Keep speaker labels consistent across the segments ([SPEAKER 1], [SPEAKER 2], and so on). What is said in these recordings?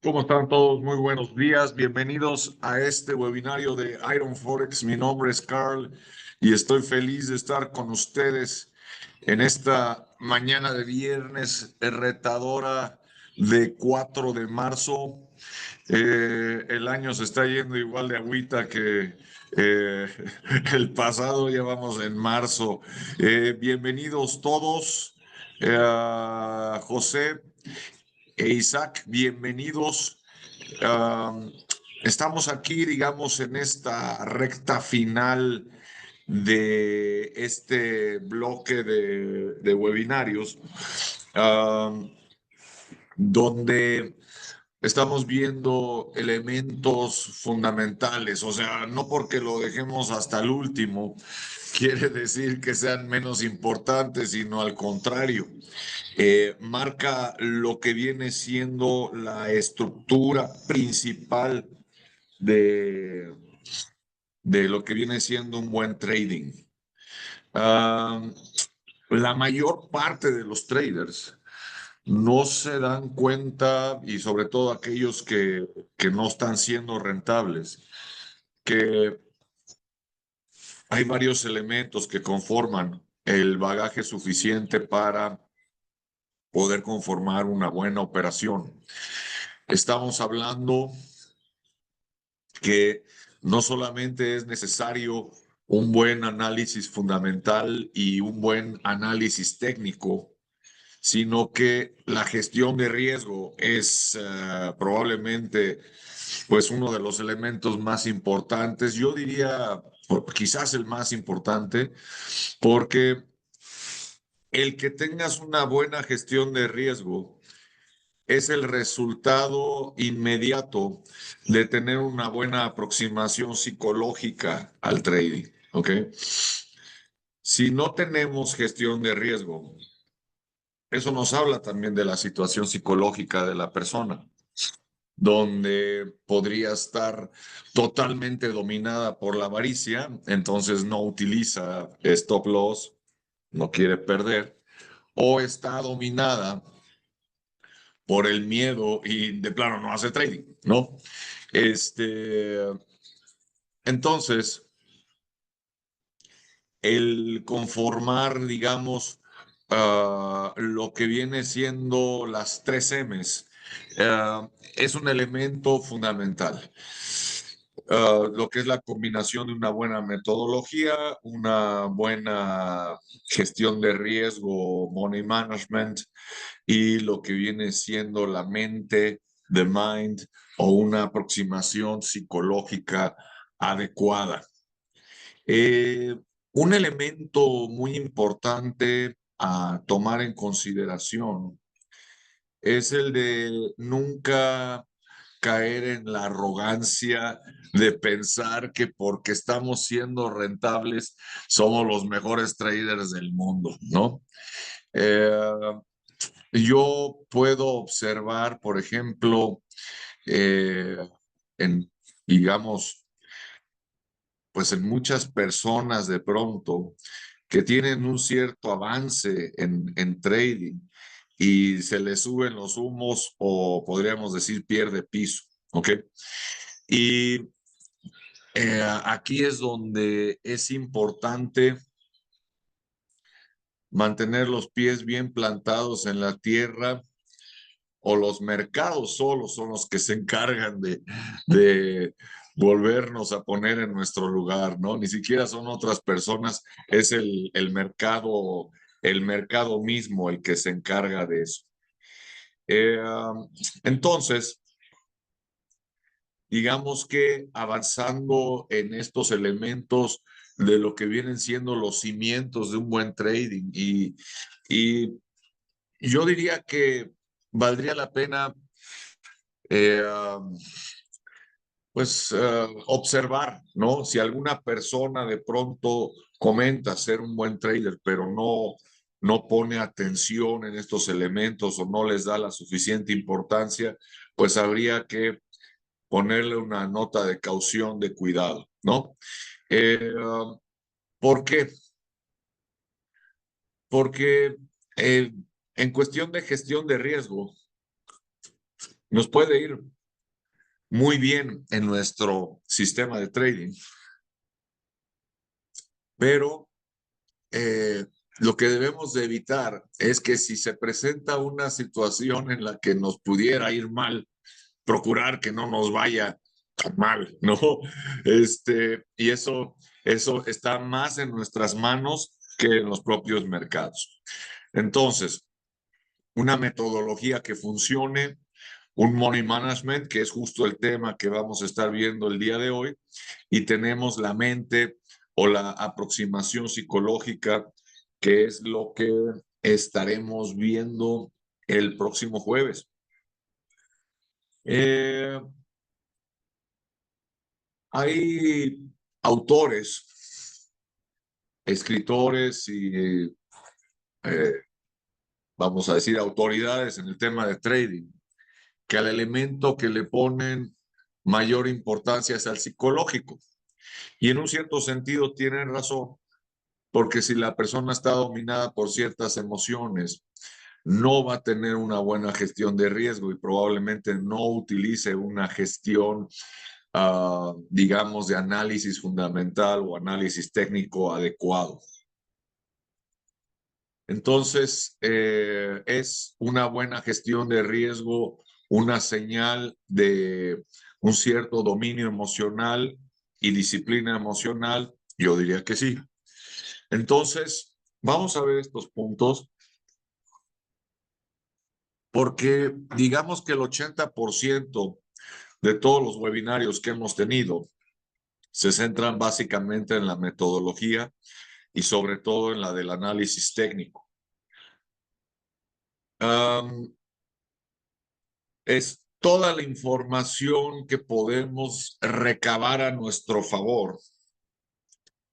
[SPEAKER 1] ¿Cómo están todos? Muy buenos días. Bienvenidos a este webinario de Iron Forex. Mi nombre es Carl y estoy feliz de estar con ustedes en esta mañana de viernes retadora de 4 de marzo. El año se está yendo igual de agüita que eh, el pasado, ya vamos en marzo. Bienvenidos todos. José e Isaac, bienvenidos. Um, Estamos aquí, digamos, en esta recta final de este bloque de webinarios, um, donde estamos viendo elementos fundamentales. O sea, no porque lo dejemos hasta el último, quiere decir que sean menos importantes, sino al contrario. Marca lo que viene siendo la estructura principal de, de lo que viene siendo un buen trading. Uh, la mayor parte de los traders no se dan cuenta, y sobre todo aquellos que no están siendo rentables, que hay varios elementos que conforman el bagaje suficiente para poder conformar una buena operación. Estamos hablando que no solamente es necesario un buen análisis fundamental y un buen análisis técnico, sino que la gestión de riesgo es probablemente pues uno de los elementos más importantes. Yo diría quizás el más importante, porque el que tengas una buena gestión de riesgo es el resultado inmediato de tener una buena aproximación psicológica al trading, ¿ok? Si no tenemos gestión de riesgo, eso nos habla también de la situación psicológica de la persona, donde podría estar totalmente dominada por la avaricia, entonces no utiliza stop loss, no quiere perder, o está dominada por el miedo y de plano no hace trading, ¿no? Este, entonces, el conformar, digamos, lo que viene siendo las tres M's, es un elemento fundamental. Lo que es la combinación de una buena metodología, una buena gestión de riesgo, money management, y lo que viene siendo la mente, the mind, o una aproximación psicológica adecuada. Eh, un elemento muy importante a tomar en consideración es el de nunca caer en la arrogancia de pensar que porque estamos siendo rentables somos los mejores traders del mundo, ¿no? Eh, yo puedo observar, por ejemplo, eh, en, digamos, pues en muchas personas de pronto que tienen un cierto avance en trading y se les suben los humos o podríamos decir pierde piso, ¿ok? Y aquí es donde es importante mantener los pies bien plantados en la tierra, o los mercados solos son los que se encargan de volvernos a poner en nuestro lugar, ¿no? Ni siquiera son otras personas, es el mercado mismo el que se encarga de eso. Eh, entonces, digamos que avanzando en estos elementos de lo que vienen siendo los cimientos de un buen trading, y yo diría que valdría la pena eh, pues observar, ¿no? Si alguna persona de pronto comenta ser un buen trader, pero no pone atención en estos elementos o no les da la suficiente importancia, pues habría que ponerle una nota de caución, de cuidado, ¿no? ¿Por qué? Porque en cuestión de gestión de riesgo, nos puede ir muy bien en nuestro sistema de trading, pero lo que debemos de evitar es que si se presenta una situación en la que nos pudiera ir mal, procurar que no nos vaya tan mal, ¿no? Y eso está más en nuestras manos que en los propios mercados. Entonces, una metodología que funcione, un money management, que es justo el tema que vamos a estar viendo el día de hoy, y tenemos la mente o la aproximación psicológica, que es lo que estaremos viendo el próximo jueves. Hay autores, escritores y, vamos a decir, autoridades en el tema de trading, que al elemento que le ponen mayor importancia es al psicológico. Y en un cierto sentido tienen razón, porque si la persona está dominada por ciertas emociones, no va a tener una buena gestión de riesgo y probablemente no utilice una gestión, digamos, de análisis fundamental o análisis técnico adecuado. Entonces, es una buena gestión de riesgo, una señal de un cierto dominio emocional y disciplina emocional. Yo diría que sí. Entonces, vamos a ver estos puntos porque digamos que el 80% de todos los webinarios que hemos tenido se centran básicamente en la metodología y sobre todo en la del análisis técnico. Es toda la información que podemos recabar a nuestro favor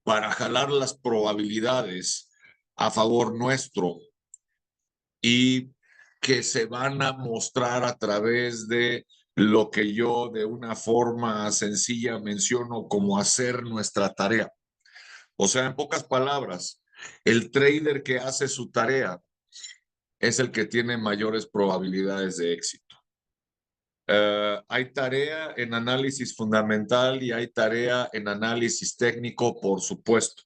[SPEAKER 1] para jalar las probabilidades a favor nuestro y que se van a mostrar a través de lo que yo de una forma sencilla menciono como hacer nuestra tarea. O sea, en pocas palabras, el trader que hace su tarea es el que tiene mayores probabilidades de éxito. Hay tarea en análisis fundamental y hay tarea en análisis técnico, por supuesto.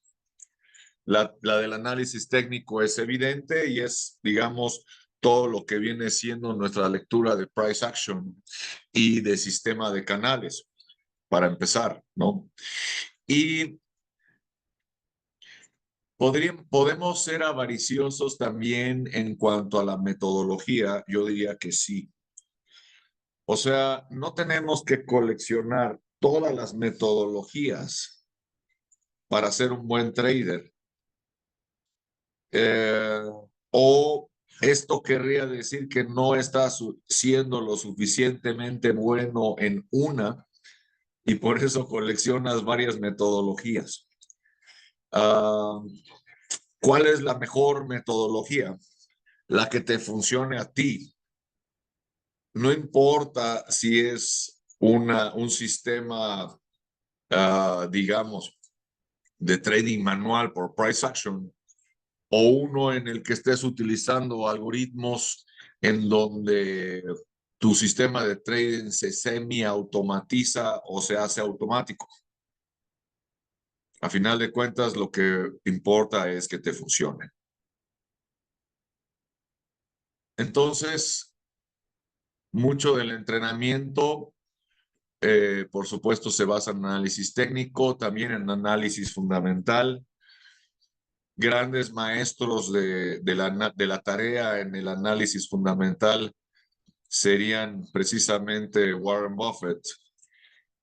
[SPEAKER 1] La del análisis técnico es evidente y es, digamos, todo lo que viene siendo nuestra lectura de price action y de sistema de canales, para empezar, ¿no? Y podemos ser avariciosos también en cuanto a la metodología, yo diría que sí. O sea, no tenemos que coleccionar todas las metodologías para ser un buen trader. O esto querría decir que no estás siendo lo suficientemente bueno en una y por eso coleccionas varias metodologías. ¿Cuál es la mejor metodología? La que te funcione a ti. No importa si es un sistema, digamos, de trading manual por price action o uno en el que estés utilizando algoritmos en donde tu sistema de trading se semi-automatiza o se hace automático. A final de cuentas, lo que importa es que te funcione. Entonces, mucho del entrenamiento, por supuesto, se basa en análisis técnico, también en análisis fundamental. Grandes maestros de la tarea en el análisis fundamental serían precisamente Warren Buffett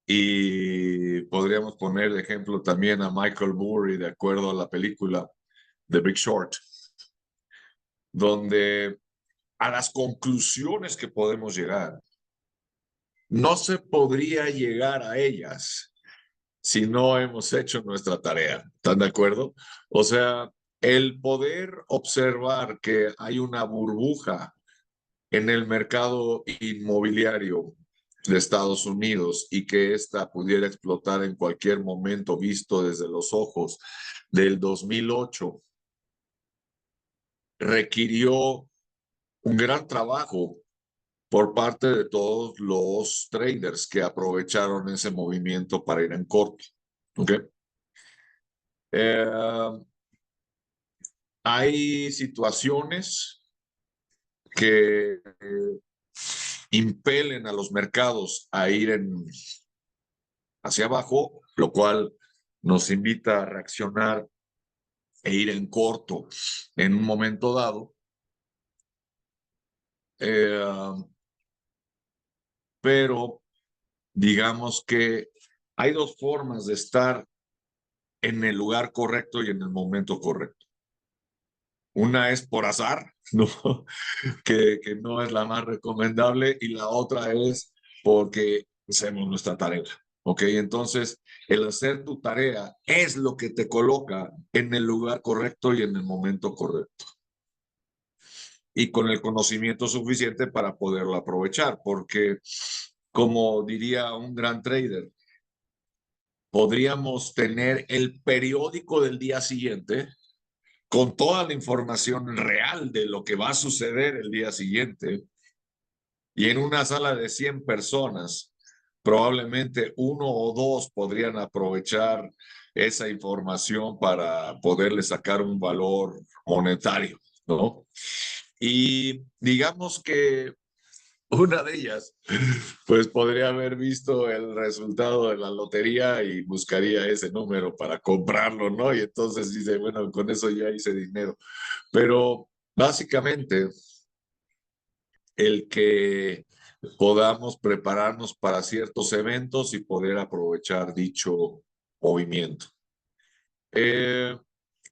[SPEAKER 1] y podríamos poner de ejemplo también a Michael Burry de acuerdo a la película The Big Short, donde a las conclusiones que podemos llegar no se podría llegar a ellas si no hemos hecho nuestra tarea. ¿Están de acuerdo? O sea, el poder observar que hay una burbuja en el mercado inmobiliario de Estados Unidos y que ésta pudiera explotar en cualquier momento visto desde los ojos del 2008, requirió un gran trabajo por parte de todos los traders que aprovecharon ese movimiento para ir en corto. ¿Ok? Hay situaciones que impelen a los mercados a ir hacia abajo, lo cual nos invita a reaccionar e ir en corto en un momento dado. Pero digamos que hay dos formas de estar en el lugar correcto y en el momento correcto. Una es por azar, ¿no? que no es la más recomendable, y la otra es porque hacemos nuestra tarea. ¿Ok? Entonces, el hacer tu tarea es lo que te coloca en el lugar correcto y en el momento correcto. Y con el conocimiento suficiente para poderlo aprovechar, porque como diría un gran trader, podríamos tener el periódico del día siguiente con toda la información real de lo que va a suceder el día siguiente, y en una sala de 100 personas, probablemente uno o dos podrían aprovechar esa información para poderle sacar un valor monetario, ¿no? Y digamos que una de ellas, pues podría haber visto el resultado de la lotería y buscaría ese número para comprarlo, ¿no? Y entonces dice, bueno, con eso ya hice dinero. Pero básicamente, el que podamos prepararnos para ciertos eventos y poder aprovechar dicho movimiento.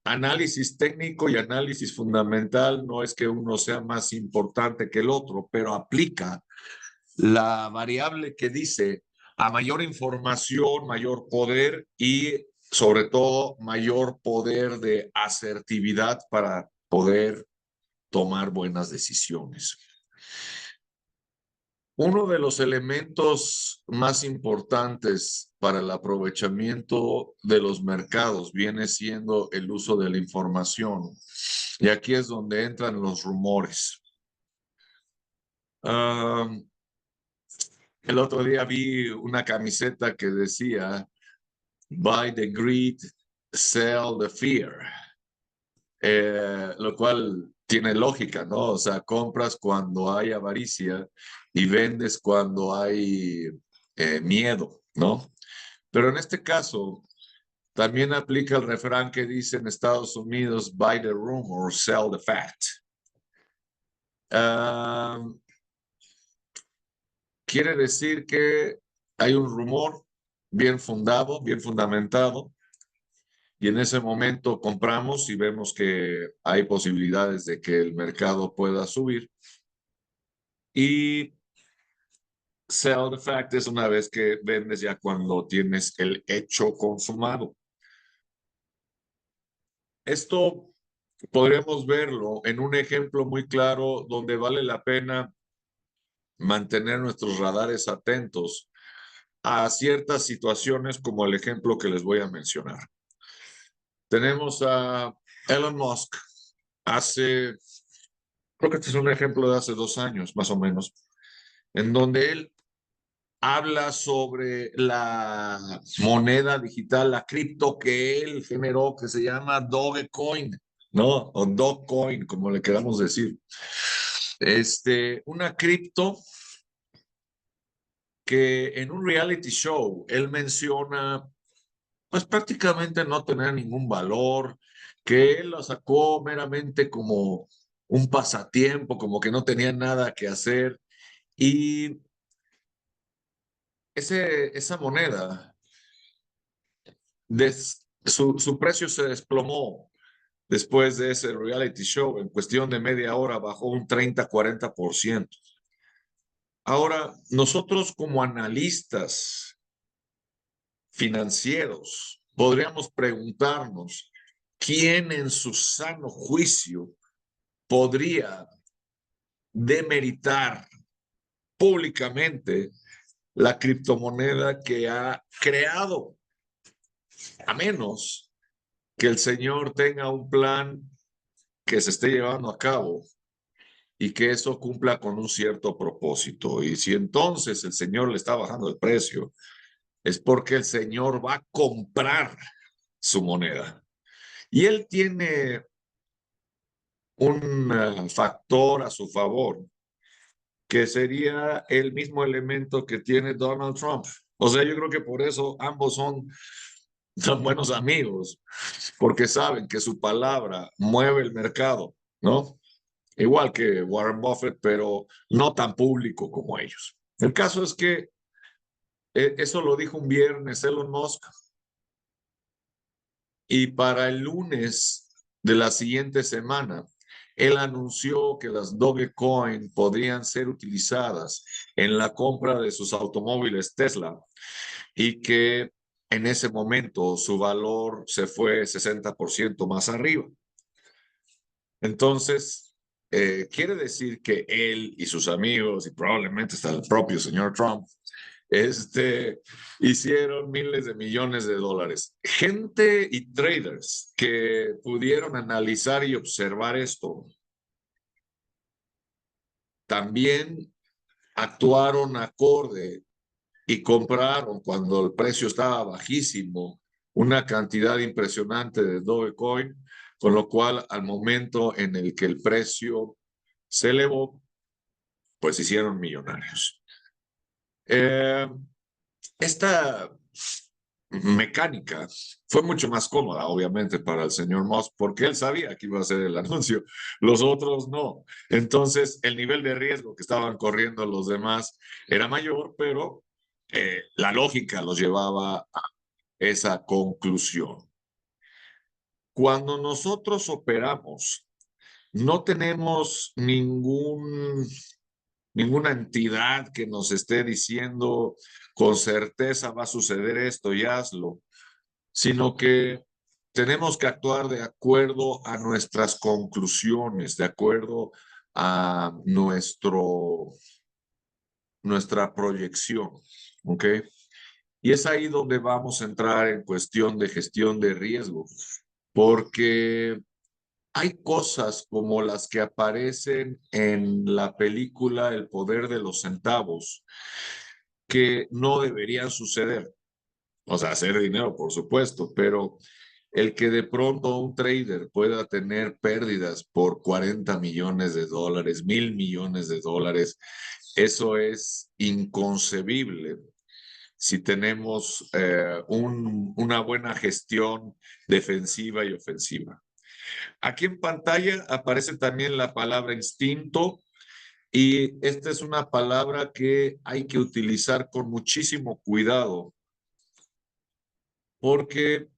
[SPEAKER 1] Análisis técnico y análisis fundamental no es que uno sea más importante que el otro, pero aplica la variable que dice a mayor información, mayor poder y sobre todo mayor poder de asertividad para poder tomar buenas decisiones. Uno de los elementos más importantes para el aprovechamiento de los mercados viene siendo el uso de la información. Y aquí es donde entran los rumores. El otro día vi una camiseta que decía, buy the greed, sell the fear. Lo cual tiene lógica, ¿no? O sea, compras cuando hay avaricia y vendes cuando hay miedo, ¿no? Pero en este caso, también aplica el refrán que dice en Estados Unidos, buy the rumor, sell the fact. Quiere decir que hay un rumor bien fundado, bien fundamentado, y en ese momento compramos y vemos que hay posibilidades de que el mercado pueda subir. Y sell the fact es una vez que vendes ya cuando tienes el hecho consumado. Esto podríamos verlo en un ejemplo muy claro donde vale la pena mantener nuestros radares atentos a ciertas situaciones como el ejemplo que les voy a mencionar. Tenemos a Elon Musk creo que este es un ejemplo de hace 2 años más o menos, en donde él habla sobre la moneda digital, la cripto que él generó, que se llama Dogecoin, ¿no? O Dogecoin, como le queramos decir. Una cripto que en un reality show él menciona, pues prácticamente no tener ningún valor, que él lo sacó meramente como un pasatiempo, como que no tenía nada que hacer. Y esa moneda, su precio se desplomó después de ese reality show. En cuestión de media hora bajó un 30-40%. Ahora, nosotros como analistas financieros podríamos preguntarnos, ¿quién en su sano juicio podría demeritar públicamente la criptomoneda que ha creado? A menos que el señor tenga un plan que se esté llevando a cabo y que eso cumpla con un cierto propósito. Y si entonces el Señor le está bajando el precio, es porque el Señor va a comprar su moneda. Y él tiene un factor a su favor, que sería el mismo elemento que tiene Donald Trump. O sea, yo creo que por eso ambos son buenos amigos, porque saben que su palabra mueve el mercado, ¿no? Igual que Warren Buffett, pero no tan público como ellos. El caso es que eso lo dijo un viernes Elon Musk, y para el lunes de la siguiente semana, él anunció que las Dogecoin podrían ser utilizadas en la compra de sus automóviles Tesla y que en ese momento su valor se fue 60% más arriba. Entonces, quiere decir que él y sus amigos, y probablemente hasta el propio señor Trump, hicieron miles de millones de dólares. Gente y traders que pudieron analizar y observar esto, también actuaron acorde y compraron cuando el precio estaba bajísimo una cantidad impresionante de Dogecoin, con lo cual al momento en el que el precio se elevó, pues hicieron millonarios. Eh, esta mecánica fue mucho más cómoda, obviamente, para el señor Musk, porque él sabía que iba a hacer el anuncio, los otros no. Entonces, el nivel de riesgo que estaban corriendo los demás era mayor, pero la lógica los llevaba a esa conclusión. Cuando nosotros operamos, no tenemos ninguna entidad que nos esté diciendo con certeza va a suceder esto y hazlo, sino que tenemos que actuar de acuerdo a nuestras conclusiones, de acuerdo a nuestra proyección, ¿ok? Y es ahí donde vamos a entrar en cuestión de gestión de riesgo, porque hay cosas como las que aparecen en la película El poder de los centavos que no deberían suceder. O sea, hacer dinero, por supuesto, pero el que de pronto un trader pueda tener pérdidas por 40 millones de dólares, 1.000 millones de dólares, eso es inconcebible si tenemos una buena gestión defensiva y ofensiva. Aquí en pantalla aparece también la palabra instinto, y esta es una palabra que hay que utilizar con muchísimo cuidado porque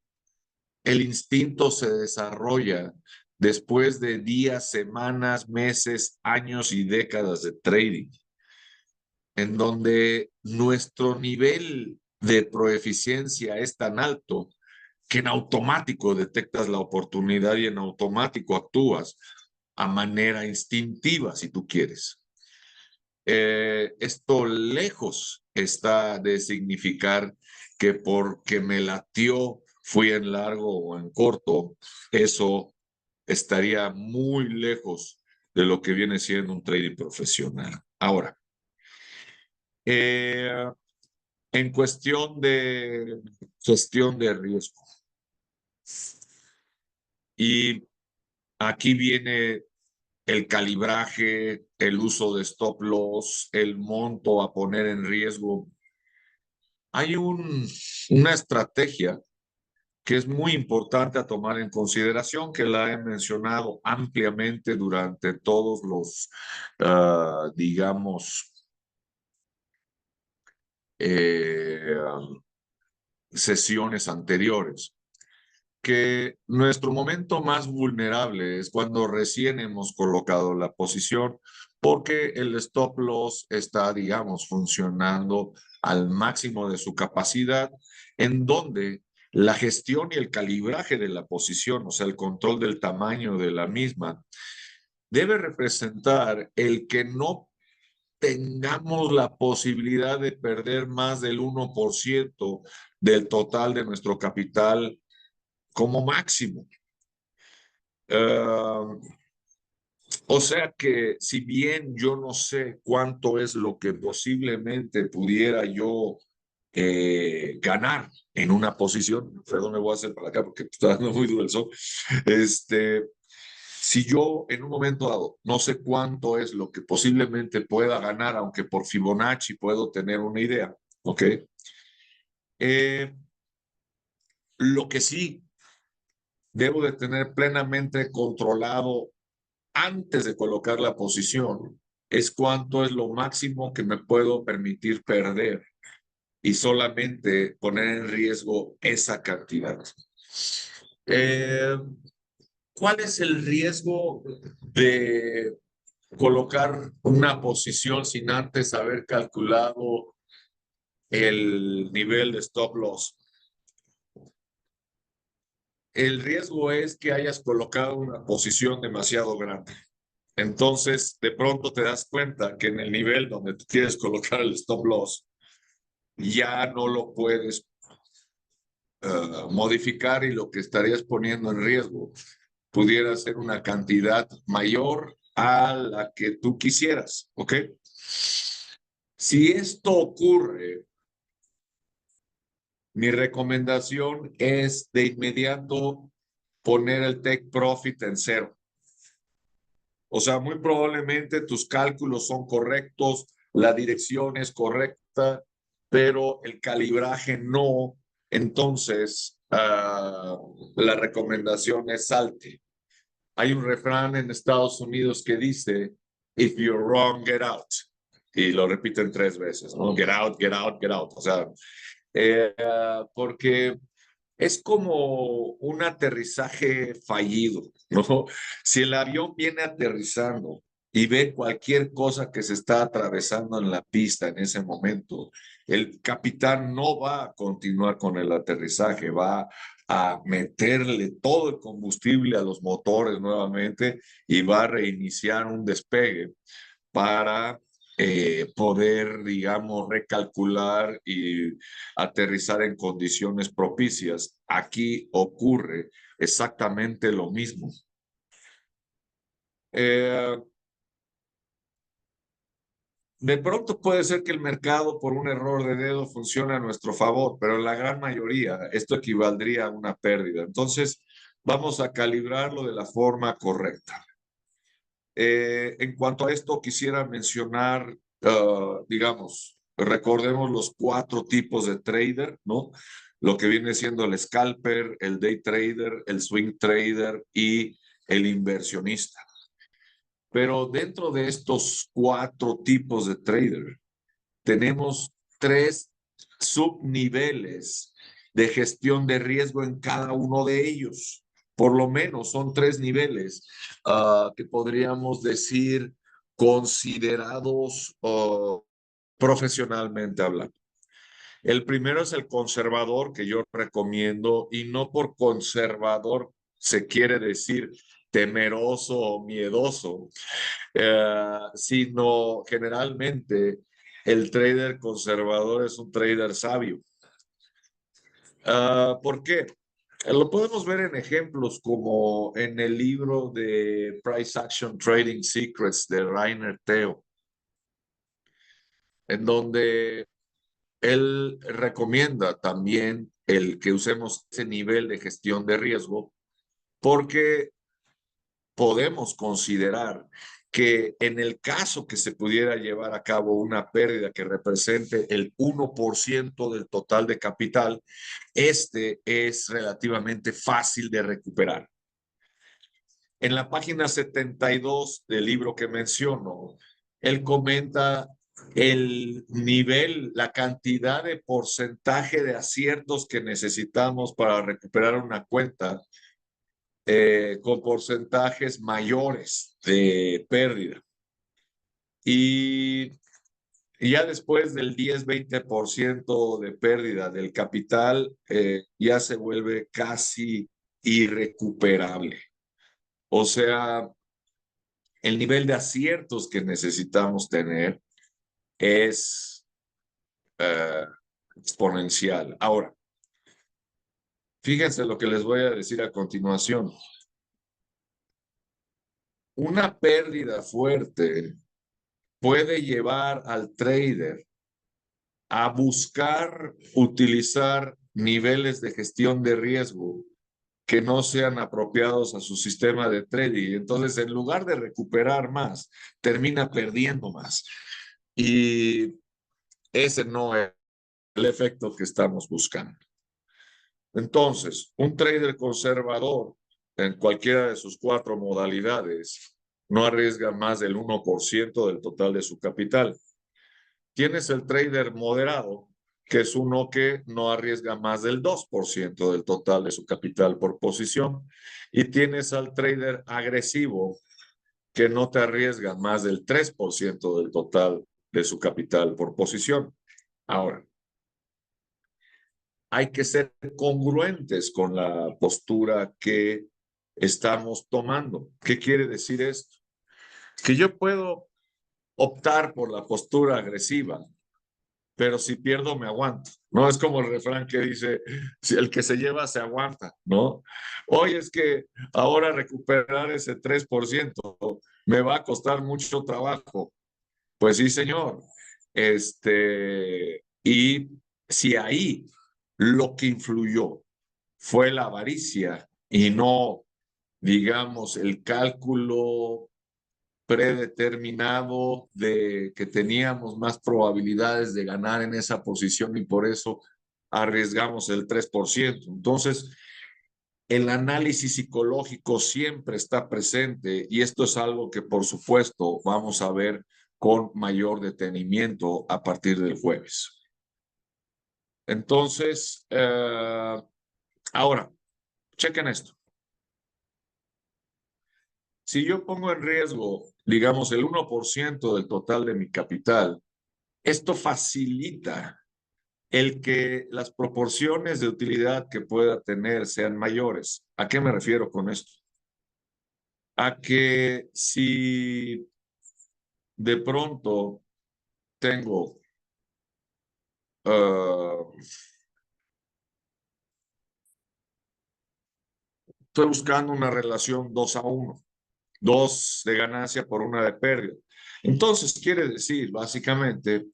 [SPEAKER 1] el instinto se desarrolla después de días, semanas, meses, años y décadas de trading, en donde nuestro nivel de proeficiencia es tan alto que en automático detectas la oportunidad y en automático actúas a manera instintiva, si tú quieres. Esto lejos está de significar que porque me latió fui en largo o en corto, eso estaría muy lejos de lo que viene siendo un trading profesional. Ahora, eh, en cuestión de gestión de riesgo, y aquí viene el calibraje, el uso de stop loss, el monto a poner en riesgo. Hay una estrategia que es muy importante a tomar en consideración, que la he mencionado ampliamente durante todos los, digamos, eh, sesiones anteriores, que nuestro momento más vulnerable es cuando recién hemos colocado la posición, porque el stop loss está, digamos, funcionando al máximo de su capacidad, en donde la gestión y el calibraje de la posición, o sea, el control del tamaño de la misma, debe representar el que no tengamos la posibilidad de perder más del 1% del total de nuestro capital como máximo. Uh, O sea que si bien yo no sé cuánto es lo que posiblemente pudiera yo ganar en una posición, perdón, me voy a hacer para acá porque está dando muy duro el sol, si yo en un momento dado no sé cuánto es lo que posiblemente pueda ganar, aunque por Fibonacci puedo tener una idea, ¿ok? Eh, lo que sí debo de tener plenamente controlado antes de colocar la posición es cuánto es lo máximo que me puedo permitir perder y solamente poner en riesgo esa cantidad. Eh, ¿Cuál es el riesgo de colocar una posición sin antes haber calculado el nivel de stop loss? El riesgo es que hayas colocado una posición demasiado grande. Entonces, de pronto te das cuenta que en el nivel donde tú quieres colocar el stop loss, ya no lo puedes modificar y lo que estarías poniendo en riesgo pudiera ser una cantidad mayor a la que tú quisieras, ¿ok? Si esto ocurre, mi recomendación es de inmediato poner el take profit en cero. O sea, muy probablemente tus cálculos son correctos, la dirección es correcta, pero el calibraje no. Entonces, la recomendación es salte. Hay un refrán en Estados Unidos que dice, if you're wrong, get out. Y lo repiten 3 veces, ¿no? Get out, get out, get out. O sea, porque es como un aterrizaje fallido, ¿no? Si el avión viene aterrizando y ve cualquier cosa que se está atravesando en la pista en ese momento, el capitán no va a continuar con el aterrizaje, va a meterle todo el combustible a los motores nuevamente y va a reiniciar un despegue para poder, digamos, recalcular y aterrizar en condiciones propicias. Aquí ocurre exactamente lo mismo. Eh, de pronto puede ser que el mercado por un error de dedo funcione a nuestro favor, pero en la gran mayoría esto equivaldría a una pérdida. Entonces, vamos a calibrarlo de la forma correcta. En cuanto a esto, quisiera mencionar, digamos, recordemos los 4 tipos de trader, ¿no? Lo que viene siendo el scalper, el day trader, el swing trader y el inversionista. Pero dentro de estos 4 tipos de trader, tenemos 3 subniveles de gestión de riesgo en cada uno de ellos. Por lo menos son 3 niveles que podríamos decir considerados profesionalmente hablando. El primero es el conservador, que yo recomiendo, y no por conservador se quiere decir temeroso o miedoso, sino generalmente el trader conservador es un trader sabio. ¿Por qué? Lo podemos ver en ejemplos como en el libro de Price Action Trading Secrets de Rainer Theo, en donde él recomienda también el que usemos ese nivel de gestión de riesgo porque podemos considerar que en el caso que se pudiera llevar a cabo una pérdida que represente el 1% del total de capital, este es relativamente fácil de recuperar. En la página 72 del libro que menciono, él comenta el nivel, la cantidad de porcentaje de aciertos que necesitamos para recuperar una cuenta con porcentajes mayores de pérdida. Y ya después del 10-20% de pérdida del capital, ya se vuelve casi irrecuperable. O sea, el nivel de aciertos que necesitamos tener es exponencial. Ahora, fíjense lo que les voy a decir a continuación. Una pérdida fuerte puede llevar al trader a buscar utilizar niveles de gestión de riesgo que no sean apropiados a su sistema de trading. Entonces, en lugar de recuperar más, termina perdiendo más. Y ese no es el efecto que estamos buscando. Entonces, un trader conservador en cualquiera de sus cuatro modalidades no arriesga más del 1% del total de su capital. Tienes el trader moderado, que es uno que no arriesga más del 2% del total de su capital por posición. Y tienes al trader agresivo, que no te arriesga más del 3% del total de su capital por posición. Ahora, hay que ser congruentes con la postura que estamos tomando. ¿Qué quiere decir esto? Que yo puedo optar por la postura agresiva, pero si pierdo me aguanto. No es como el refrán que dice, si el que se lleva se aguanta, ¿no? Hoy es que ahora recuperar ese 3% me va a costar mucho trabajo. Pues sí, señor. Y si ahí lo que influyó fue la avaricia y no, digamos, el cálculo predeterminado de que teníamos más probabilidades de ganar en esa posición y por eso arriesgamos el 3%. Entonces, el análisis psicológico siempre está presente y esto es algo que, por supuesto, vamos a ver con mayor detenimiento a partir del jueves. Entonces, ahora, chequen esto. Si yo pongo en riesgo, digamos, el 1% del total de mi capital, esto facilita el que las proporciones de utilidad que pueda tener sean mayores. ¿A qué me refiero con esto? A que si de pronto tengo, estoy buscando una relación 2-1, 2 de ganancia por 1 de pérdida. Entonces quiere decir básicamente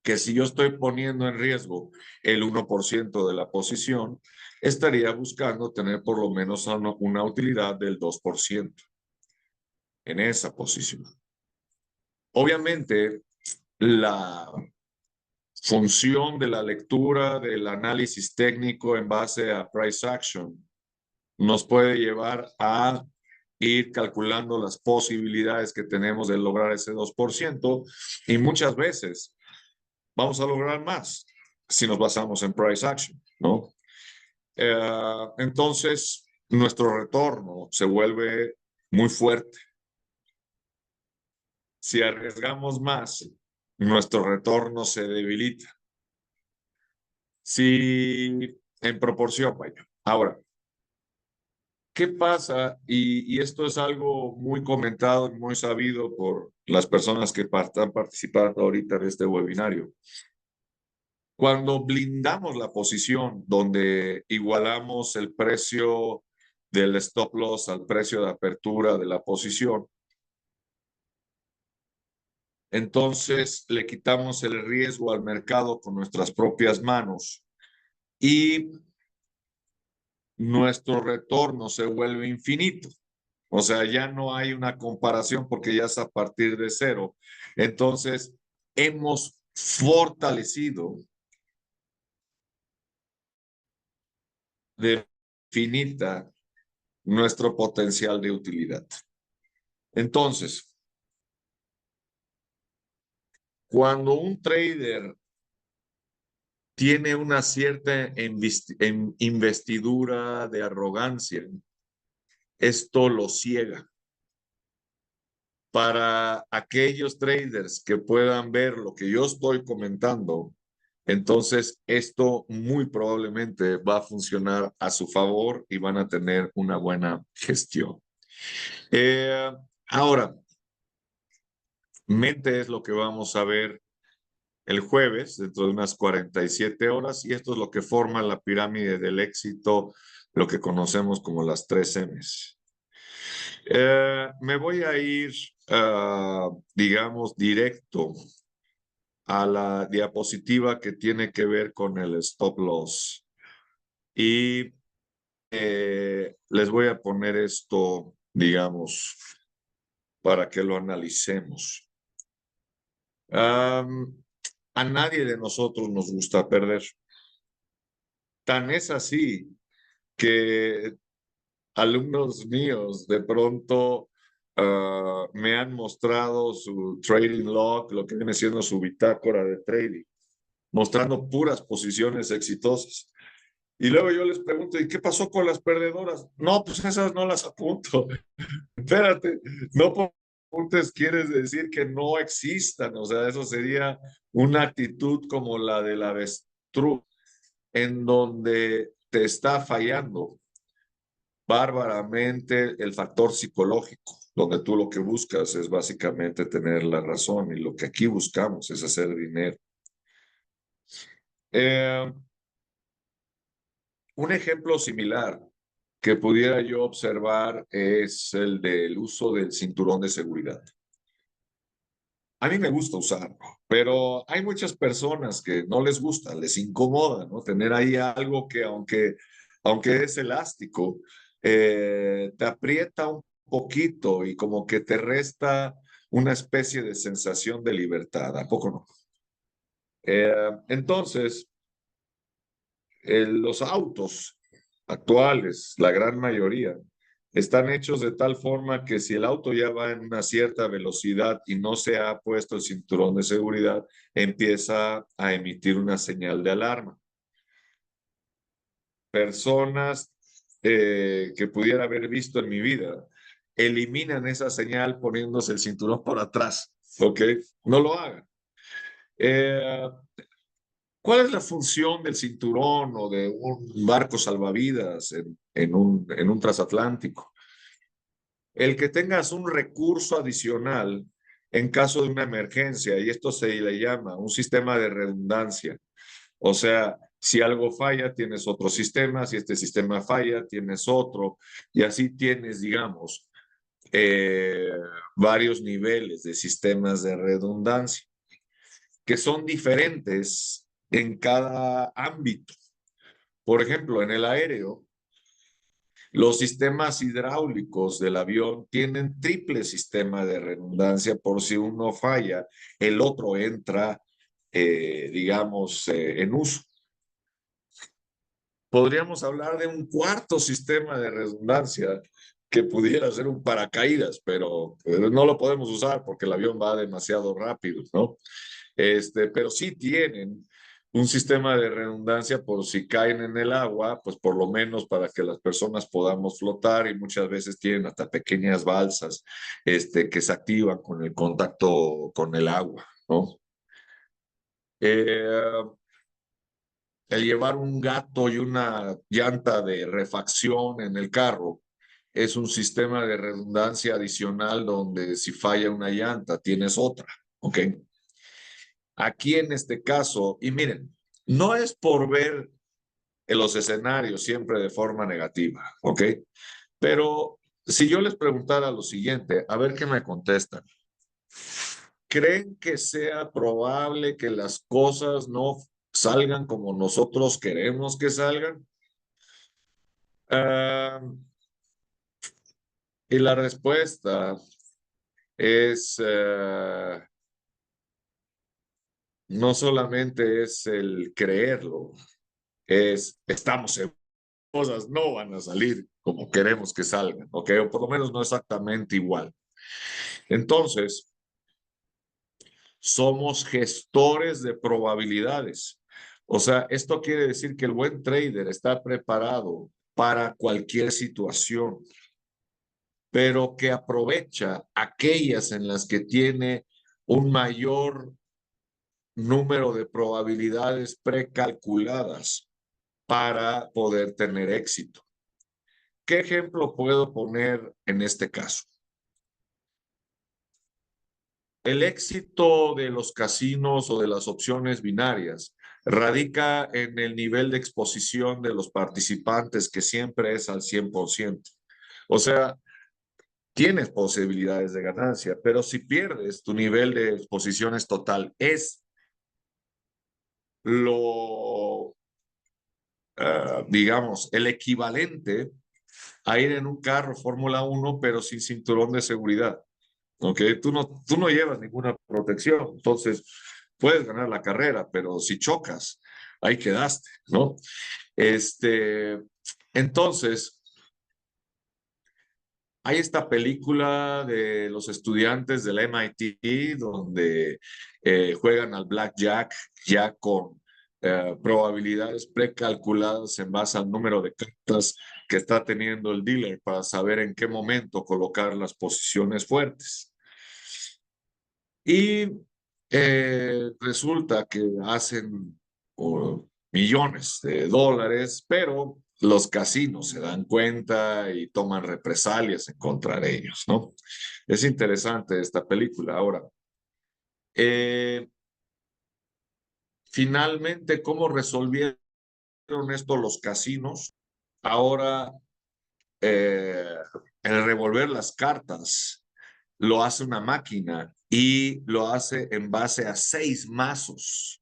[SPEAKER 1] que si yo estoy poniendo en riesgo el 1% de la posición, estaría buscando tener por lo menos una utilidad del 2% en esa posición. Obviamente, la función de la lectura del análisis técnico en base a price action nos puede llevar a ir calculando las posibilidades que tenemos de lograr ese 2% y muchas veces vamos a lograr más si nos basamos en price action, ¿no? Entonces, nuestro retorno se vuelve muy fuerte. Si arriesgamos más, nuestro retorno se debilita. Si en proporción, vaya. Ahora, ¿qué pasa? Y esto es algo muy comentado y muy sabido por las personas que están participando ahorita de este webinario. Cuando blindamos la posición donde igualamos el precio del stop loss al precio de apertura de la posición, entonces le quitamos el riesgo al mercado con nuestras propias manos y nuestro retorno se vuelve infinito. O sea, ya no hay una comparación porque ya es a partir de cero. Entonces, hemos fortalecido de infinita nuestro potencial de utilidad. Entonces, cuando un trader tiene una cierta investidura de arrogancia, esto lo ciega. Para aquellos traders que puedan ver lo que yo estoy comentando, entonces esto muy probablemente va a funcionar a su favor y van a tener una buena gestión. Ahora, mente es lo que vamos a ver el jueves, dentro de unas 47 horas, y esto es lo que forma la pirámide del éxito, lo que conocemos como las 3 M's. Me voy a ir, digamos, directo a la diapositiva que tiene que ver con el stop loss. Y les voy a poner esto, digamos, para que lo analicemos. A nadie de nosotros nos gusta perder. Tan es así que alumnos míos de pronto me han mostrado su trading log, lo que viene siendo su bitácora de trading, mostrando puras posiciones exitosas. Y luego yo les pregunto, ¿y qué pasó con las perdedoras? No, pues esas no las apunto. Espérate, no apuntes quieres decir que no existan. O sea, eso sería una actitud como la del avestruz, en donde te está fallando bárbaramente el factor psicológico, donde tú lo que buscas es básicamente tener la razón y lo que aquí buscamos es hacer dinero. Un ejemplo similar que pudiera yo observar es el del uso del cinturón de seguridad. A mí me gusta usarlo, pero hay muchas personas que no les gusta, les incomoda, ¿no? Tener ahí algo que aunque es elástico, te aprieta un poquito y como que te resta una especie de sensación de libertad, ¿a poco no? Entonces, los autos actuales, la gran mayoría, están hechos de tal forma que si el auto ya va en una cierta velocidad y no se ha puesto el cinturón de seguridad, empieza a emitir una señal de alarma. Personas que pudiera haber visto en mi vida eliminan esa señal poniéndose el cinturón por atrás, ¿ok? No lo hagan. Eh, ¿Cuál es la función del cinturón o de un barco salvavidas en un transatlántico? El que tengas un recurso adicional en caso de una emergencia, y esto se le llama un sistema de redundancia. O sea, si algo falla, tienes otro sistema, si este sistema falla, tienes otro, y así tienes, digamos, eh, varios niveles de sistemas de redundancia que son diferentes en cada ámbito. Por ejemplo, en el aéreo, los sistemas hidráulicos del avión tienen triple sistema de redundancia por si uno falla, el otro entra, digamos, en uso. Podríamos hablar de un cuarto sistema de redundancia que pudiera ser un paracaídas, pero no lo podemos usar porque el avión va demasiado rápido, ¿no? Pero sí tienen un sistema de redundancia por si caen en el agua, pues por lo menos para que las personas podamos flotar y muchas veces tienen hasta pequeñas balsas que se activan con el contacto con el agua, ¿no? Eh, el llevar un gato y una llanta de refacción en el carro es un sistema de redundancia adicional donde si falla una llanta tienes otra, ¿ok? Aquí en este caso, y miren, no es por ver en los escenarios siempre de forma negativa, ¿ok? Pero si yo les preguntara lo siguiente, a ver qué me contestan. ¿Creen que sea probable que las cosas no salgan como nosotros queremos que salgan? Uh, y la respuesta es, no solamente es el creerlo, estamos seguros que cosas no van a salir como queremos que salgan, ¿ok? O por lo menos no exactamente igual. Entonces, somos gestores de probabilidades. O sea, esto quiere decir que el buen trader está preparado para cualquier situación, pero que aprovecha aquellas en las que tiene un mayor número de probabilidades precalculadas para poder tener éxito. ¿Qué ejemplo puedo poner en este caso? El éxito de los casinos o de las opciones binarias radica en el nivel de exposición de los participantes, que siempre es al 100%. O sea, tienes posibilidades de ganancia, pero si pierdes, tu nivel de exposición es total. Es lo, digamos, el equivalente a ir en un carro Fórmula 1, pero sin cinturón de seguridad. ¿Ok? Tú no llevas ninguna protección, entonces puedes ganar la carrera, pero si chocas, ahí quedaste, ¿no? Entonces, hay esta película de los estudiantes del MIT donde juegan al blackjack ya con probabilidades precalculadas en base al número de cartas que está teniendo el dealer para saber en qué momento colocar las posiciones fuertes. Y resulta que hacen millones de dólares, pero los casinos se dan cuenta y toman represalias en contra de ellos, ¿no? Es interesante esta película. Ahora, eh, finalmente, ¿cómo resolvieron esto los casinos? Ahora, eh, el revolver las cartas lo hace una máquina y lo hace en base a 6 mazos.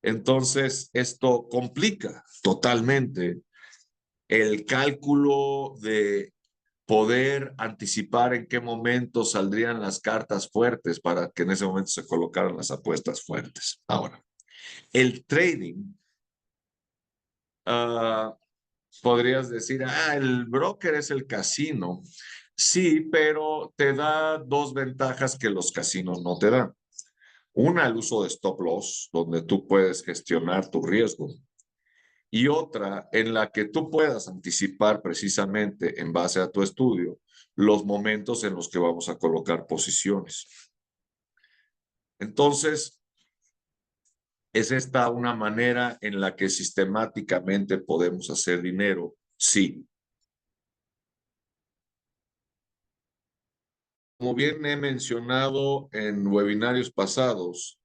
[SPEAKER 1] Entonces, esto complica totalmente el cálculo de poder anticipar en qué momento saldrían las cartas fuertes para que en ese momento se colocaran las apuestas fuertes. Ahora, el trading, uh, podrías decir, el broker es el casino. Sí, pero te da dos ventajas que los casinos no te dan. Una, el uso de stop loss, donde tú puedes gestionar tu riesgo. Y otra en la que tú puedas anticipar precisamente en base a tu estudio los momentos en los que vamos a colocar posiciones. Entonces, ¿es esta una manera en la que sistemáticamente podemos hacer dinero? Sí. Como bien he mencionado en webinarios pasados,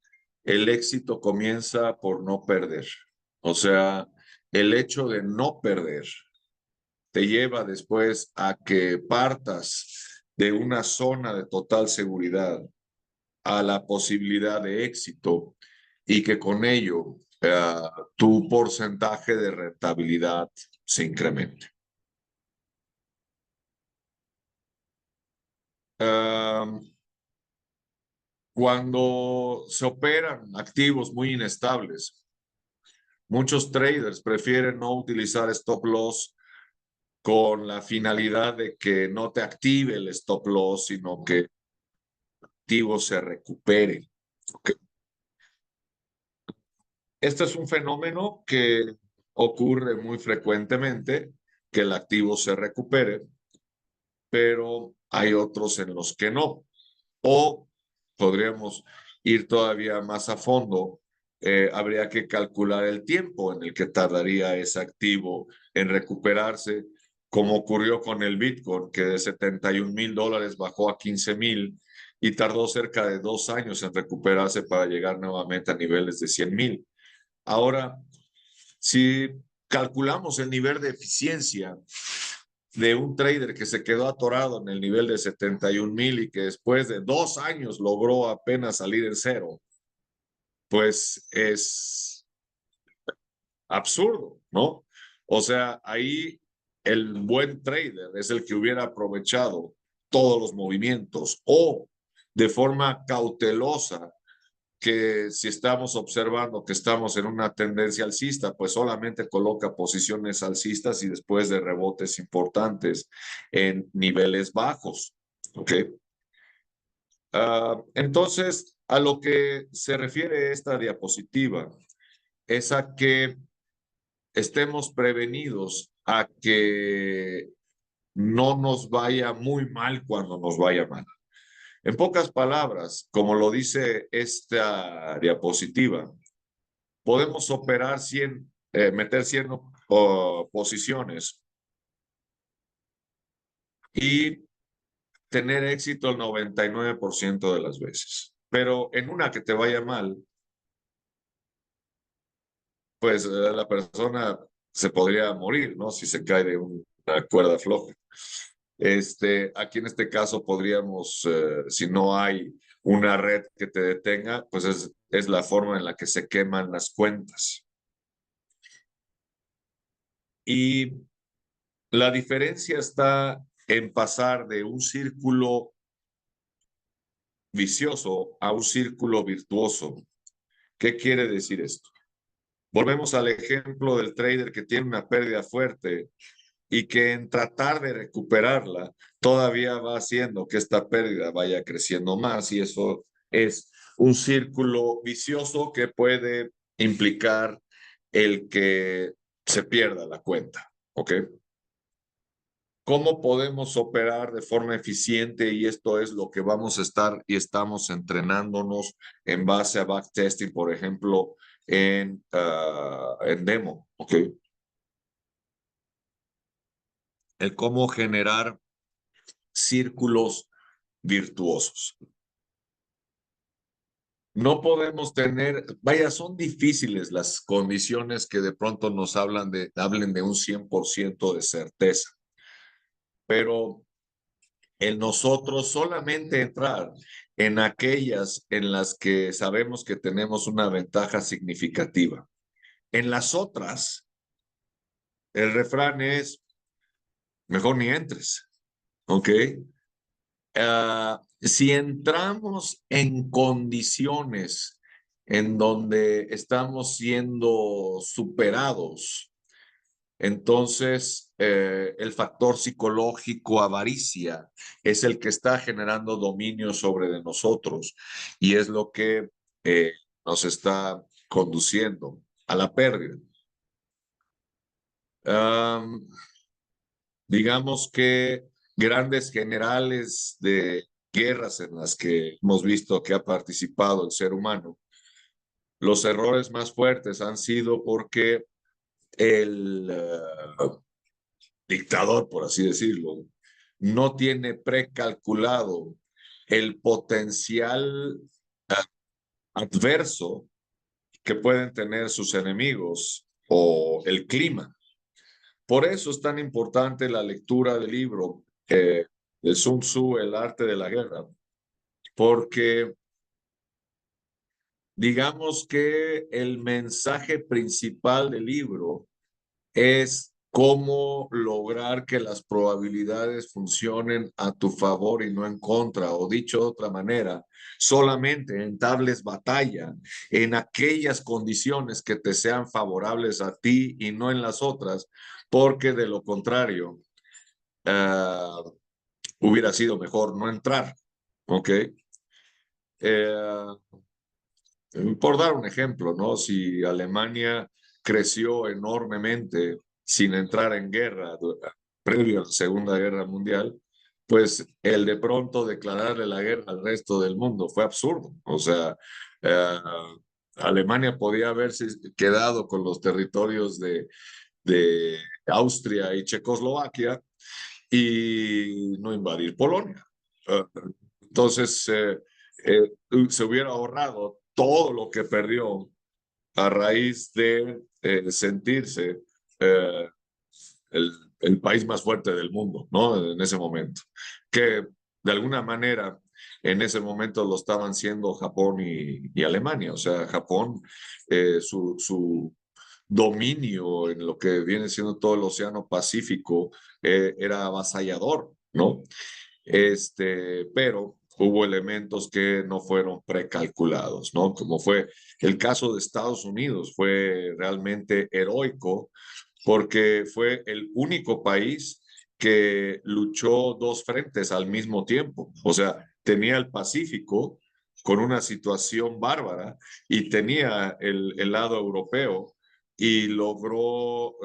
[SPEAKER 1] el éxito comienza por no perder. O sea, el hecho de no perder te lleva después a que partas de una zona de total seguridad a la posibilidad de éxito y que con ello tu porcentaje de rentabilidad se incremente. Cuando se operan activos muy inestables, muchos traders prefieren no utilizar stop loss con la finalidad de que no te active el stop loss, sino que el activo se recupere. ¿Okay? Este es un fenómeno que ocurre muy frecuentemente, que el activo se recupere, pero hay otros en los que no. O podríamos ir todavía más a fondo. Habría que calcular el tiempo en el que tardaría ese activo en recuperarse, como ocurrió con el Bitcoin, que de 71,000 dólares bajó a 15,000 y tardó cerca de 2 años en recuperarse para llegar nuevamente a niveles de 100,000. Ahora, si calculamos el nivel de eficiencia de un trader que se quedó atorado en el nivel de 71,000 y que después de 2 años logró apenas salir en cero, pues es absurdo, ¿no? O sea, ahí el buen trader es el que hubiera aprovechado todos los movimientos o de forma cautelosa, que si estamos observando que estamos en una tendencia alcista, pues solamente coloca posiciones alcistas y después de rebotes importantes en niveles bajos. ¿Ok? Entonces, a lo que se refiere esta diapositiva es a que estemos prevenidos a que no nos vaya muy mal cuando nos vaya mal. En pocas palabras, como lo dice esta diapositiva, podemos operar 100, meter 100 posiciones y tener éxito el 99% de las veces. Pero en una que te vaya mal, pues la persona se podría morir, ¿no? Si se cae de una cuerda floja. Aquí en este caso podríamos, si no hay una red que te detenga, pues es la forma en la que se queman las cuentas. Y la diferencia está en pasar de un círculo vicioso a un círculo virtuoso. ¿Qué quiere decir esto? Volvemos al ejemplo del trader que tiene una pérdida fuerte y que en tratar de recuperarla todavía va haciendo que esta pérdida vaya creciendo más, y eso es un círculo vicioso que puede implicar el que se pierda la cuenta, ¿ok? ¿Cómo podemos operar de forma eficiente? Y esto es lo que vamos a estar y estamos entrenándonos en base a backtesting, por ejemplo, en demo, ¿ok? El cómo generar círculos virtuosos. No podemos tener, vaya, son difíciles las condiciones que de pronto nos hablen de un 100% de certeza, pero el nosotros solamente entrar en aquellas en las que sabemos que tenemos una ventaja significativa. En las otras, el refrán es, mejor ni entres, ¿ok? Si entramos en condiciones en donde estamos siendo superados, entonces el factor psicológico avaricia es el que está generando dominio sobre de nosotros, y es lo que nos está conduciendo a la pérdida. Digamos que grandes generales de guerras en las que hemos visto que ha participado el ser humano, los errores más fuertes han sido porque el dictador, por así decirlo, no tiene precalculado el potencial adverso que pueden tener sus enemigos o el clima. Por eso es tan importante la lectura del libro de Sun Tzu, El arte de la guerra, porque digamos que el mensaje principal del libro es cómo lograr que las probabilidades funcionen a tu favor y no en contra, o dicho de otra manera, solamente entables batalla en aquellas condiciones que te sean favorables a ti y no en las otras, porque de lo contrario, hubiera sido mejor no entrar, ¿ok? Eh, por dar un ejemplo, ¿no? Si Alemania creció enormemente sin entrar en guerra previo a la Segunda Guerra Mundial, pues el de pronto declararle la guerra al resto del mundo fue absurdo. O sea, eh, Alemania podía haberse quedado con los territorios de Austria y Checoslovaquia y no invadir Polonia. Entonces, se hubiera ahorrado todo lo que perdió a raíz de sentirse eh, el, el país más fuerte del mundo, ¿no? En ese momento. Que de alguna manera en ese momento lo estaban siendo Japón y Alemania. O sea, Japón, su dominio en lo que viene siendo todo el Océano Pacífico era avasallador, ¿no? Pero hubo elementos que no fueron precalculados, ¿no? Como fue el caso de Estados Unidos, fue realmente heroico porque fue el único país que luchó dos frentes al mismo tiempo. O sea, tenía el Pacífico con una situación bárbara y tenía el lado europeo, y logró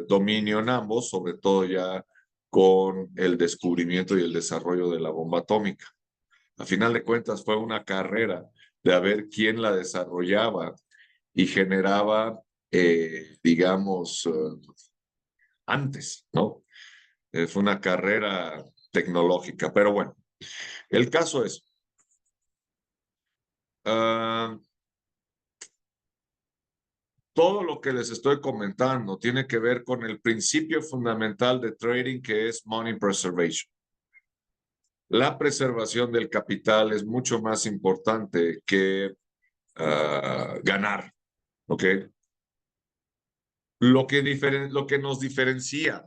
[SPEAKER 1] dominio en ambos, sobre todo ya con el descubrimiento y el desarrollo de la bomba atómica. A final de cuentas fue una carrera de a ver quién la desarrollaba y generaba, digamos, antes, ¿no? Fue una carrera tecnológica, pero bueno, el caso es, uh, todo lo que les estoy comentando tiene que ver con el principio fundamental de trading, que es money preservation. La preservación del capital es mucho más importante que ganar, ¿ok? Lo que nos diferencia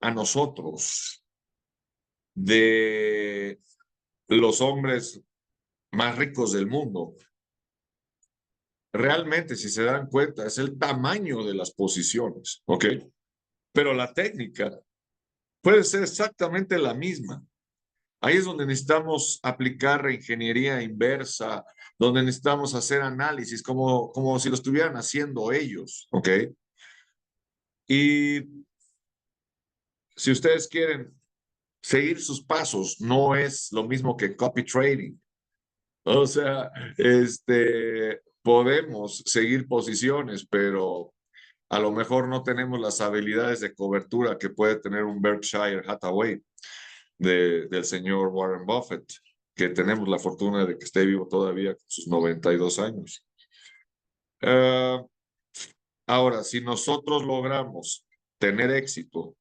[SPEAKER 1] a nosotros de los hombres más ricos del mundo, realmente, si se dan cuenta, es el tamaño de las posiciones, ¿ok? Pero la técnica puede ser exactamente la misma. Ahí es donde necesitamos aplicar reingeniería inversa, donde necesitamos hacer análisis como si lo estuvieran haciendo ellos, ¿ok? Y si ustedes quieren seguir sus pasos, no es lo mismo que copy trading. O sea, podemos seguir posiciones, pero a lo mejor no tenemos las habilidades de cobertura que puede tener un Berkshire Hathaway del señor Warren Buffett, que tenemos la fortuna de que esté vivo todavía con sus 92 años. Ahora, si nosotros logramos tener éxito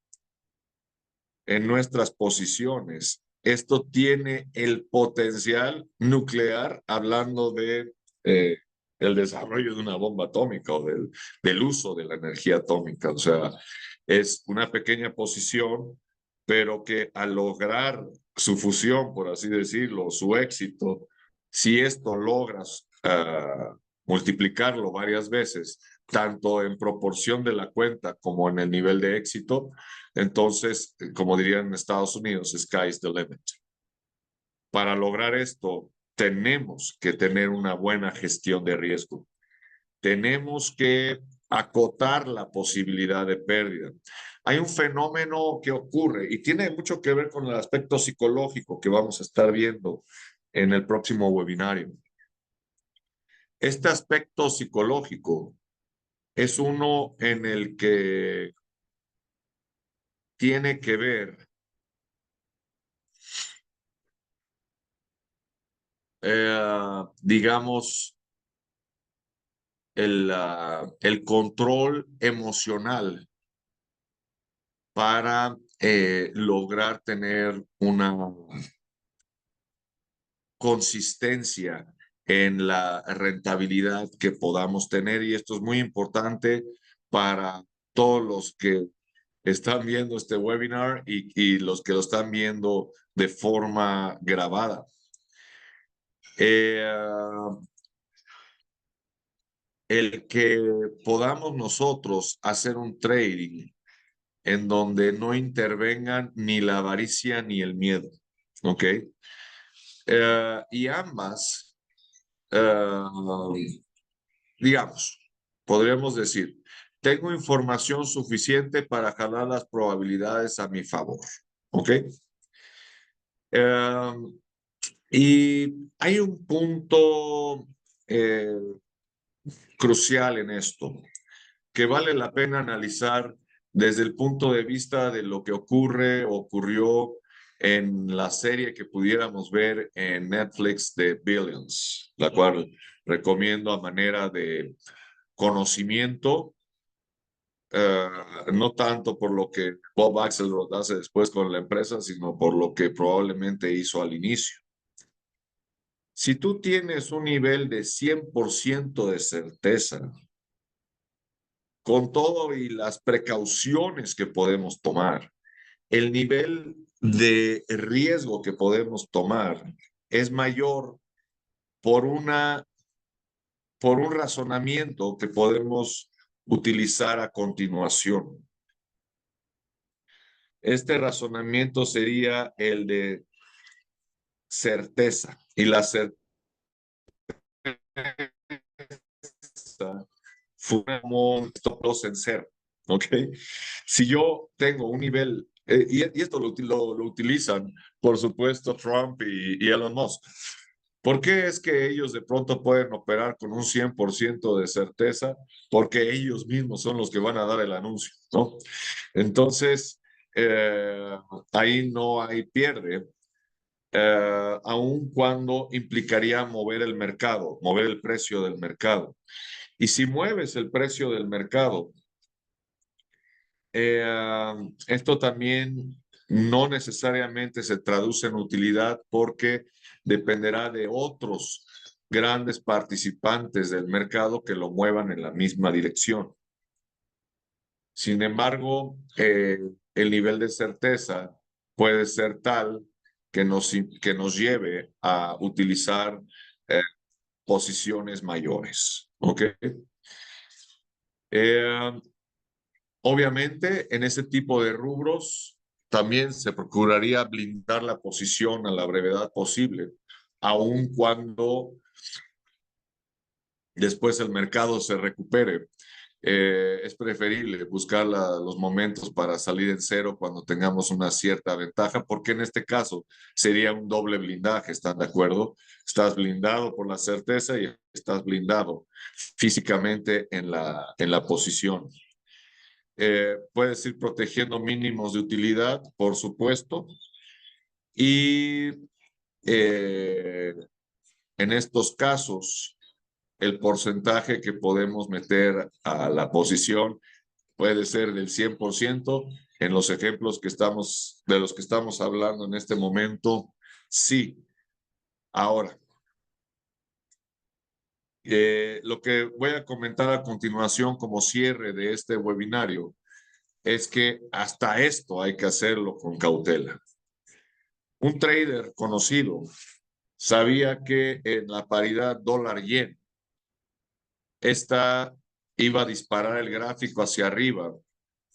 [SPEAKER 1] en nuestras posiciones, esto tiene el potencial nuclear, hablando de el desarrollo de una bomba atómica o del uso de la energía atómica. O sea, es una pequeña posición, pero que al lograr su fusión, por así decirlo, su éxito, si esto logras multiplicarlo varias veces, tanto en proporción de la cuenta como en el nivel de éxito, entonces, como dirían en Estados Unidos, sky's the limit. Para lograr esto, tenemos que tener una buena gestión de riesgo. Tenemos que acotar la posibilidad de pérdida. Hay un fenómeno que ocurre y tiene mucho que ver con el aspecto psicológico que vamos a estar viendo en el próximo webinario. Este aspecto psicológico es uno en el que tiene que ver, digamos, el control emocional para lograr tener una consistencia en la rentabilidad que podamos tener. Y esto es muy importante para todos los que están viendo este webinar y los que lo están viendo de forma grabada. El que podamos nosotros hacer un trading en donde no intervengan ni la avaricia ni el miedo, ¿ok? Y ambas, digamos, podríamos decir, tengo información suficiente para jalar las probabilidades a mi favor, ¿ok? Y hay un punto crucial en esto, que vale la pena analizar desde el punto de vista de lo que ocurrió en la serie que pudiéramos ver en Netflix de Billions, la cual recomiendo a manera de conocimiento, no tanto por lo que Bob Axelrod hace después con la empresa, sino por lo que probablemente hizo al inicio. Si tú tienes un nivel de 100% de certeza, con todo y las precauciones que podemos tomar, el nivel de riesgo que podemos tomar es mayor por por un razonamiento que podemos utilizar a continuación. Este razonamiento sería el de certeza, y la certeza fue como un stop loss en cero, ¿ok? Si yo tengo un nivel, y esto lo utilizan, por supuesto, Trump y Elon Musk. ¿Por qué es que ellos de pronto pueden operar con un 100% de certeza? Porque ellos mismos son los que van a dar el anuncio, ¿no? Entonces, ahí no hay pierde, aun cuando implicaría mover el mercado, mover el precio del mercado. Y si mueves el precio del mercado, esto también no necesariamente se traduce en utilidad porque dependerá de otros grandes participantes del mercado que lo muevan en la misma dirección. Sin embargo, el nivel de certeza puede ser tal que nos lleve a utilizar eh, posiciones mayores. ¿Ok? Eh, Obviamente, en ese tipo de rubros también se procuraría blindar la posición a la brevedad posible, aun cuando después el mercado se recupere. Es preferible buscar los momentos para salir en cero cuando tengamos una cierta ventaja, porque en este caso sería un doble blindaje, ¿están de acuerdo? Estás blindado por la certeza y estás blindado físicamente en la posición. Puedes ir protegiendo mínimos de utilidad, por supuesto, y en estos casos, el porcentaje que podemos meter a la posición puede ser del 100%. En los ejemplos de los que estamos hablando en este momento, sí. Ahora, lo que voy a comentar a continuación como cierre de este webinario es que hasta esto hay que hacerlo con cautela. Un trader conocido sabía que en la paridad dólar-yen, esta iba a disparar el gráfico hacia arriba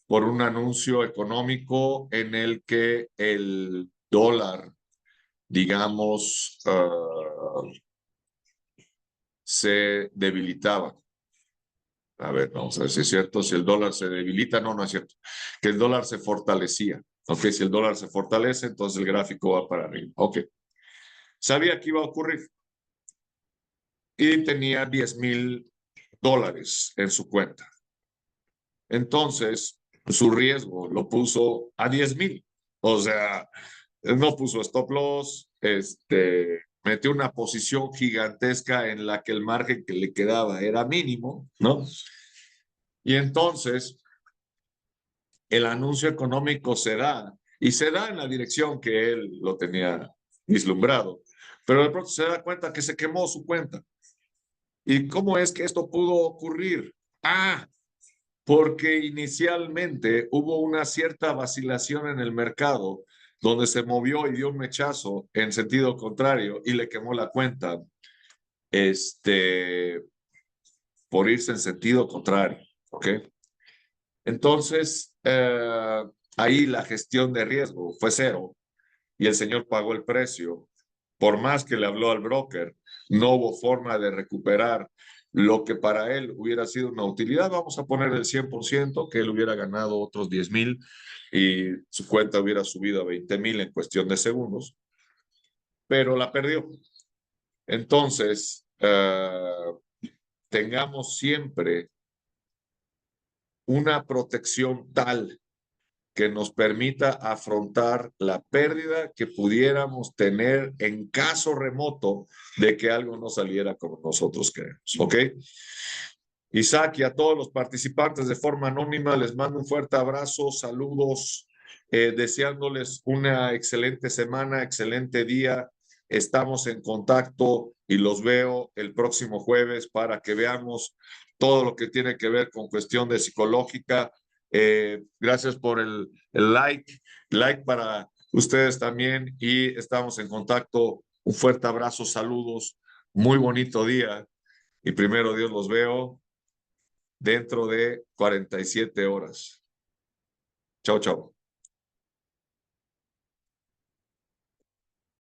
[SPEAKER 1] por un anuncio económico en el que el dólar, digamos, se debilitaba. A ver, vamos a ver si es cierto. Si el dólar se debilita, no, no es cierto. Que el dólar se fortalecía. Ok, si el dólar se fortalece, entonces el gráfico va para arriba. Ok. Sabía que iba a ocurrir y tenía $10,000 en su cuenta. Entonces, su riesgo lo puso a 10,000. O sea, no puso stop loss, metió una posición gigantesca en la que el margen que le quedaba era mínimo, ¿no? Y entonces, el anuncio económico se da, y se da en la dirección que él lo tenía vislumbrado, pero de pronto se da cuenta que se quemó su cuenta. ¿Y cómo es que esto pudo ocurrir? Ah, porque inicialmente hubo una cierta vacilación en el mercado donde se movió y dio un mechazo en sentido contrario y le quemó la cuenta, este, por irse en sentido contrario, ¿ok? Entonces, ahí la gestión de riesgo fue cero y el señor pagó el precio. Por más que le habló al broker, no hubo forma de recuperar lo que para él hubiera sido una utilidad. Vamos a poner el 100%, que él hubiera ganado otros 10,000 y su cuenta hubiera subido a 20,000 en cuestión de segundos, pero la perdió. Entonces, tengamos siempre una protección tal que nos permita afrontar la pérdida que pudiéramos tener en caso remoto de que algo no saliera como nosotros queremos. ¿Ok? Isaac y a todos los participantes de forma anónima les mando un fuerte abrazo, saludos, deseándoles una excelente semana, excelente día. Estamos en contacto y los veo el próximo jueves para que veamos todo lo que tiene que ver con cuestión de psicológica. Gracias por el like para ustedes también y estamos en contacto. Un fuerte abrazo, saludos, muy bonito día y primero Dios los veo dentro de 47 horas. Chao, chao.